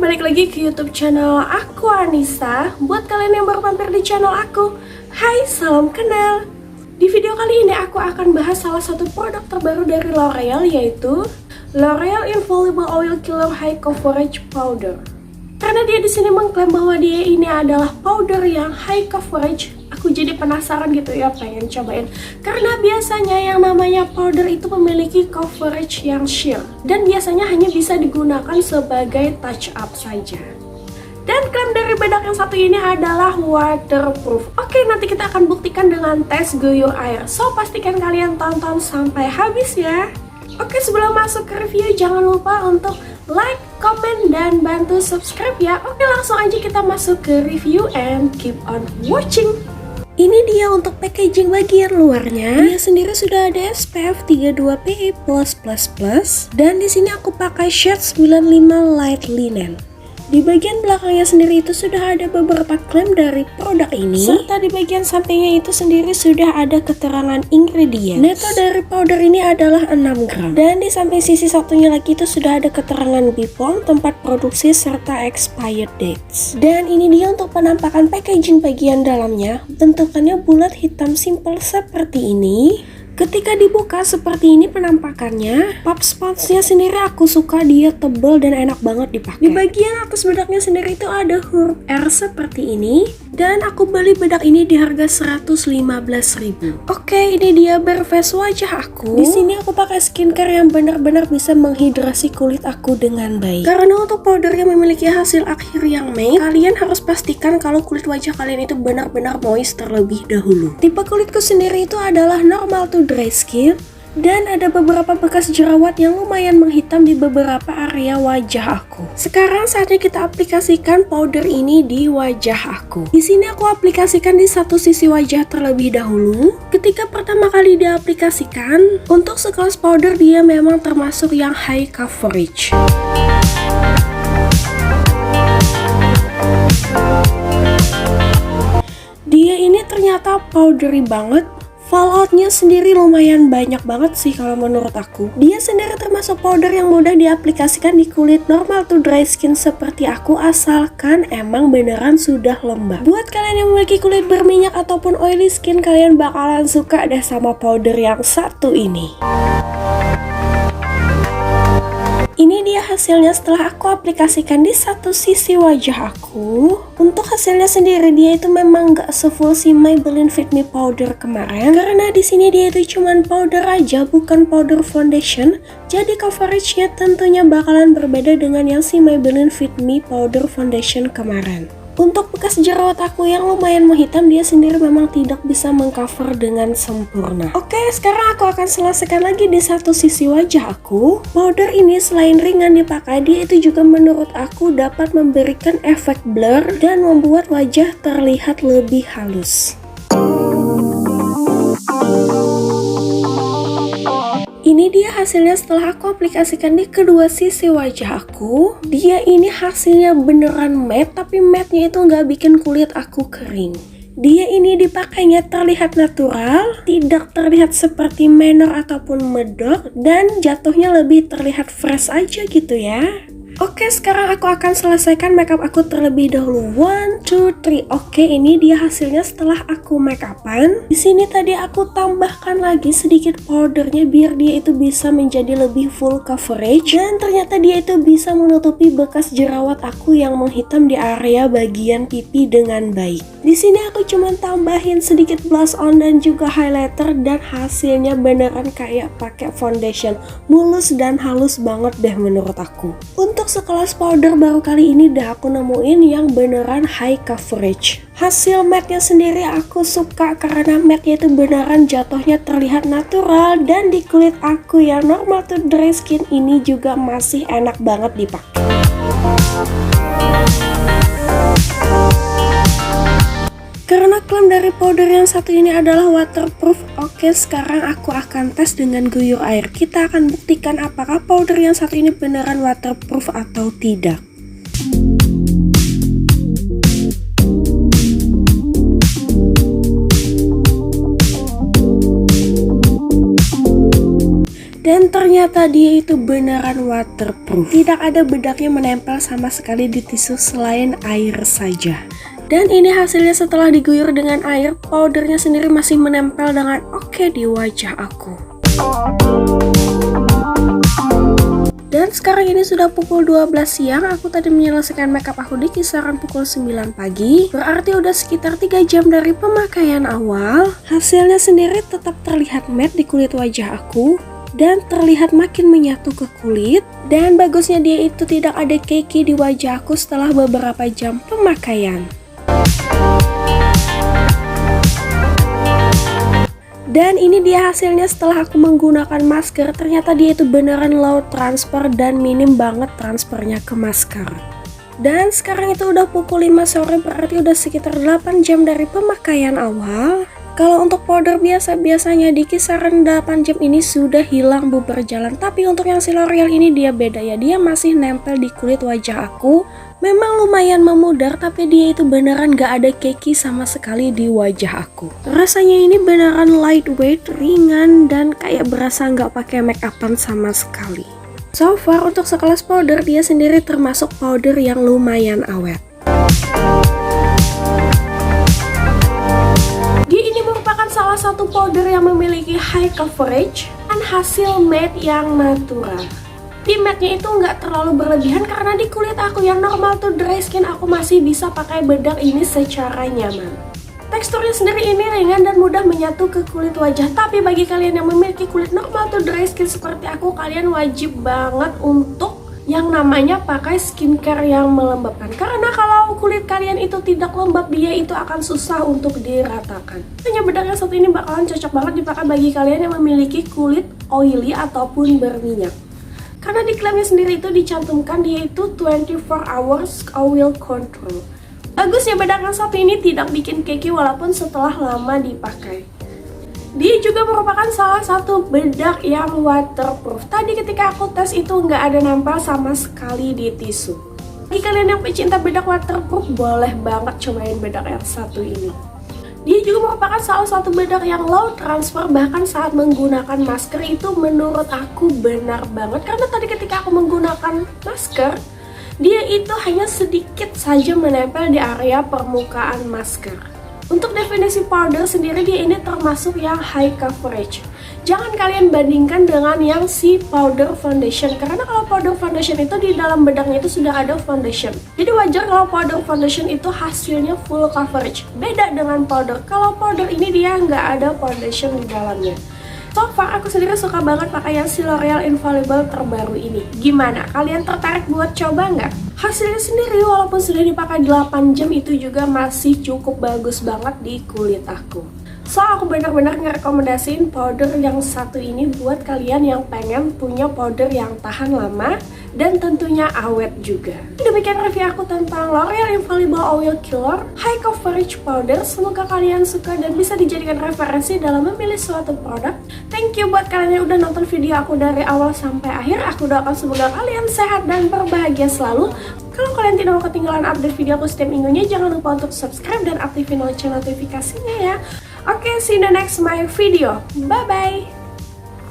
balik lagi ke YouTube channel aku, Anissa. Buat kalian yang baru mampir di channel aku, hai, salam kenal. Di video kali ini aku akan bahas salah satu produk terbaru dari L'Oreal, yaitu L'Oreal Infallible Oil Killer High Coverage Powder. Karena dia di sini mengklaim bahwa dia ini adalah powder yang high coverage, aku jadi penasaran gitu ya, pengen cobain. Karena biasanya yang namanya powder itu memiliki coverage yang sheer, dan biasanya hanya bisa digunakan sebagai touch up saja. Dan klaim dari bedak yang satu ini adalah waterproof. Oke, nanti kita akan buktikan dengan tes guyur air. So, pastikan kalian tonton sampai habis ya. Oke, sebelum masuk ke review, jangan lupa untuk like, komen, dan bantu subscribe ya. Oke, langsung aja kita masuk ke review and keep on watching. Ini dia untuk packaging bagian luarnya. Dia sendiri sudah ada SPF 32 PA+++, dan di sini aku pakai shade 95 light linen. Di bagian belakangnya sendiri itu sudah ada beberapa klaim dari produk ini, serta di bagian sampingnya itu sendiri sudah ada keterangan ingredient. Neto dari powder ini adalah 6 gram. Dan di samping sisi satunya lagi itu sudah ada keterangan BPOM, tempat produksi, serta expired dates. Dan ini dia untuk penampakan packaging bagian dalamnya. Bentukannya bulat hitam simple seperti ini. Ketika dibuka seperti ini penampakannya. Pop sponsnya sendiri aku suka, dia tebal dan enak banget dipakai. Di bagian atas bedaknya sendiri itu ada huruf R seperti ini. Dan aku beli bedak ini di harga 115.000. Oke, ini dia berface wajah aku. Di sini aku pakai skincare yang benar-benar bisa menghidrasi kulit aku dengan baik. Karena untuk powder yang memiliki hasil akhir yang matte, kalian harus pastikan kalau kulit wajah kalian itu benar-benar moist terlebih dahulu. Tipe kulitku sendiri itu adalah normal to dry skin, dan ada beberapa bekas jerawat yang lumayan menghitam di beberapa area wajah aku. Sekarang saatnya kita aplikasikan powder ini di wajah aku. Di sini aku aplikasikan di satu sisi wajah terlebih dahulu. Ketika pertama kali diaplikasikan, untuk sekelas powder dia memang termasuk yang high coverage. Dia ini ternyata powdery banget. Falloutnya sendiri lumayan banyak banget sih kalau menurut aku. Dia sendiri termasuk powder yang mudah diaplikasikan di kulit normal to dry skin seperti aku, asalkan emang beneran sudah lembab. Buat kalian yang memiliki kulit berminyak ataupun oily skin, kalian bakalan suka deh sama powder yang satu ini. Ini dia hasilnya setelah aku aplikasikan di satu sisi wajah aku. Untuk hasilnya sendiri dia itu memang gak sefull si Maybelline Fit Me powder kemarin, karena di sini dia itu cuman powder aja, bukan powder foundation. Jadi coveragenya tentunya bakalan berbeda dengan yang si Maybelline Fit Me powder foundation kemarin. Untuk bekas jerawat aku yang lumayan menghitam, dia sendiri memang tidak bisa mengcover dengan sempurna. Oke, sekarang aku akan selesaikan lagi di satu sisi wajah aku. Powder ini selain ringan dipakai, dia itu juga menurut aku dapat memberikan efek blur dan membuat wajah terlihat lebih halus. Ini dia hasilnya setelah aku aplikasikan di kedua sisi wajah aku. Dia ini hasilnya beneran matte, tapi matte-nya itu nggak bikin kulit aku kering. Dia ini dipakainya terlihat natural, tidak terlihat seperti menor ataupun medok, dan jatuhnya lebih terlihat fresh aja gitu ya. Oke, sekarang aku akan selesaikan makeup aku terlebih dahulu. 1, 2, 3. Oke, ini dia hasilnya setelah aku makeupan. Di sini tadi aku tambahkan lagi sedikit powdernya biar dia itu bisa menjadi lebih full coverage, dan ternyata dia itu bisa menutupi bekas jerawat aku yang menghitam di area bagian pipi dengan baik. Di sini aku cuma tambahin sedikit blush on dan juga highlighter, dan hasilnya beneran kayak pakai foundation, mulus dan halus banget deh menurut aku. Untuk sekelas powder baru kali ini dah aku nemuin yang beneran high coverage. Hasil matte-nya sendiri aku suka karena matte-nya itu beneran jatuhnya terlihat natural, dan di kulit aku yang normal to dry skin ini juga masih enak banget dipakai. Karena klaim dari powder yang satu ini adalah waterproof, oke, sekarang aku akan tes dengan guyur air. Kita akan buktikan apakah powder yang satu ini beneran waterproof atau tidak. Dan ternyata dia itu beneran waterproof. Tidak ada bedaknya menempel sama sekali di tisu selain air saja. Dan ini hasilnya setelah diguyur dengan air, powdernya sendiri masih menempel dengan oke di wajah aku. Dan sekarang ini sudah pukul 12 siang, aku tadi menyelesaikan makeup aku di kisaran pukul 9 pagi. Berarti udah sekitar 3 jam dari pemakaian awal. Hasilnya sendiri tetap terlihat matte di kulit wajah aku. Dan terlihat makin menyatu ke kulit. Dan bagusnya dia itu tidak ada cakey di wajah aku setelah beberapa jam pemakaian. Dan ini dia hasilnya setelah aku menggunakan masker. Ternyata dia itu beneran low transfer dan minim banget transfernya ke masker. Dan sekarang itu udah pukul 5 sore, berarti udah sekitar 8 jam dari pemakaian awal. Kalau untuk powder biasanya di kisaran 8 jam ini sudah hilang bubar jalan. Tapi untuk yang si L'Oreal ini dia beda ya, dia masih nempel di kulit wajah aku. Memang lumayan memudar, tapi dia itu beneran gak ada cakey sama sekali di wajah aku. Rasanya ini beneran lightweight, ringan, dan kayak berasa gak pakai make upan sama sekali. So far untuk sekelas powder, dia sendiri termasuk powder yang lumayan awet. Salah satu powder yang memiliki high coverage dan hasil matte yang natural. Di matte-nya itu nggak terlalu berlebihan karena di kulit aku yang normal tuh dry skin, aku masih bisa pakai bedak ini secara nyaman. Teksturnya sendiri ini ringan dan mudah menyatu ke kulit wajah. Tapi bagi kalian yang memiliki kulit normal tuh dry skin seperti aku, kalian wajib banget untuk yang namanya pakai skincare yang melembabkan. Karena kalau kulit kalian itu tidak lembab, dia itu akan susah untuk diratakan. Hanya bedaknya satu ini bakalan cocok banget dipakai bagi kalian yang memiliki kulit oily ataupun berminyak. Karena di klaimnya sendiri itu dicantumkan dia itu 24 hours oil control. Bagusnya bedak yang satu ini tidak bikin cakey walaupun setelah lama dipakai. Dia juga merupakan salah satu bedak yang waterproof. Tadi ketika aku tes itu nggak ada nempel sama sekali di tisu. Bagi kalian yang pecinta bedak waterproof, boleh banget cobain bedak yang satu ini. Dia juga merupakan salah satu bedak yang low transfer, bahkan saat menggunakan masker itu menurut aku benar banget. Karena tadi ketika aku menggunakan masker, dia itu hanya sedikit saja menempel di area permukaan masker. Untuk definisi powder sendiri, dia ini termasuk yang high coverage. Jangan kalian bandingkan dengan yang si powder foundation, karena kalau powder foundation itu di dalam bedaknya itu sudah ada foundation. Jadi wajar kalau powder foundation itu hasilnya full coverage. Beda dengan powder, kalau powder ini dia nggak ada foundation di dalamnya. So far aku sendiri suka banget pakai yang si L'Oreal Infallible terbaru ini. Gimana? Kalian tertarik buat coba nggak? Hasilnya sendiri walaupun sudah dipakai 8 jam itu juga masih cukup bagus banget di kulit aku. So aku benar-benar ngerekomendasiin powder yang satu ini buat kalian yang pengen punya powder yang tahan lama dan tentunya awet juga. Demikian review aku tentang L'Oreal Infallible Oil Killer High Coverage Powder. Semoga kalian suka dan bisa dijadikan referensi dalam memilih suatu produk. Thank you buat kalian yang udah nonton video aku dari awal sampai akhir. Aku doakan semoga kalian sehat dan berbahagia selalu. Kalau kalian tidak mau ketinggalan update video aku setiap minggunya, jangan lupa untuk subscribe dan aktifin lonceng notifikasinya ya. Oke, see you in the next my video. Bye-bye.